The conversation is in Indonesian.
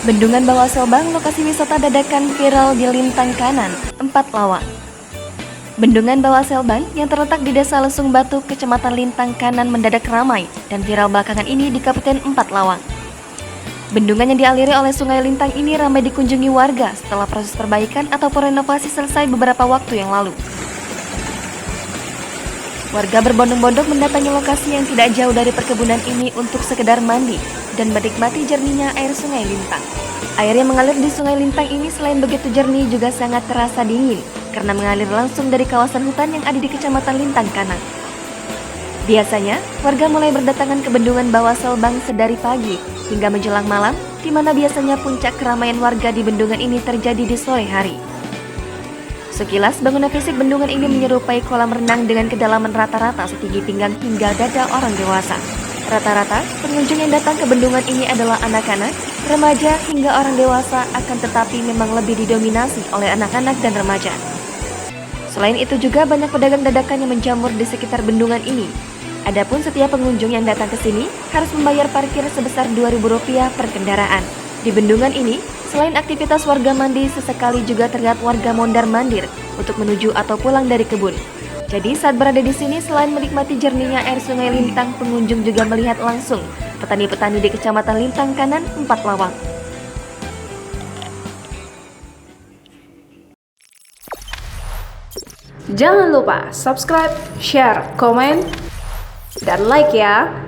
Bendungan Bawah Selbang, lokasi wisata dadakan viral di Lintang Kanan, 4 lawang. Bendungan Bawah Selbang yang terletak di Desa Lesung Batu, Kecamatan Lintang Kanan mendadak ramai dan viral belakangan ini di Kabupaten 4 Lawang. Bendungan yang dialiri oleh Sungai Lintang ini ramai dikunjungi warga setelah proses perbaikan ataupun renovasi selesai beberapa waktu yang lalu. Warga berbondong-bondong mendatangi lokasi yang tidak jauh dari perkebunan ini untuk sekedar mandi dan menikmati jernihnya air Sungai Lintang. Air yang mengalir di Sungai Lintang ini selain begitu jernih juga sangat terasa dingin karena mengalir langsung dari kawasan hutan yang ada di Kecamatan Lintang Kanan. Biasanya, warga mulai berdatangan ke Bendungan Bawah Selbang sedari pagi hingga menjelang malam, di mana biasanya puncak keramaian warga di bendungan ini terjadi di sore hari. Sekilas, bangunan fisik bendungan ini menyerupai kolam renang dengan kedalaman rata-rata setinggi pinggang hingga dada orang dewasa. Rata-rata, pengunjung yang datang ke bendungan ini adalah anak-anak, remaja, hingga orang dewasa, akan tetapi memang lebih didominasi oleh anak-anak dan remaja. Selain itu juga banyak pedagang dadakan yang menjamur di sekitar bendungan ini. Adapun setiap pengunjung yang datang ke sini harus membayar parkir sebesar Rp2.000 per kendaraan. Di bendungan ini, selain aktivitas warga mandi, sesekali juga terlihat warga mondar-mandir untuk menuju atau pulang dari kebun. Jadi saat berada di sini, selain menikmati jernihnya air Sungai Lintang, pengunjung juga melihat langsung petani-petani di Kecamatan Lintang Kanan, 4 Lawang. Jangan lupa subscribe, share, komen, dan like ya!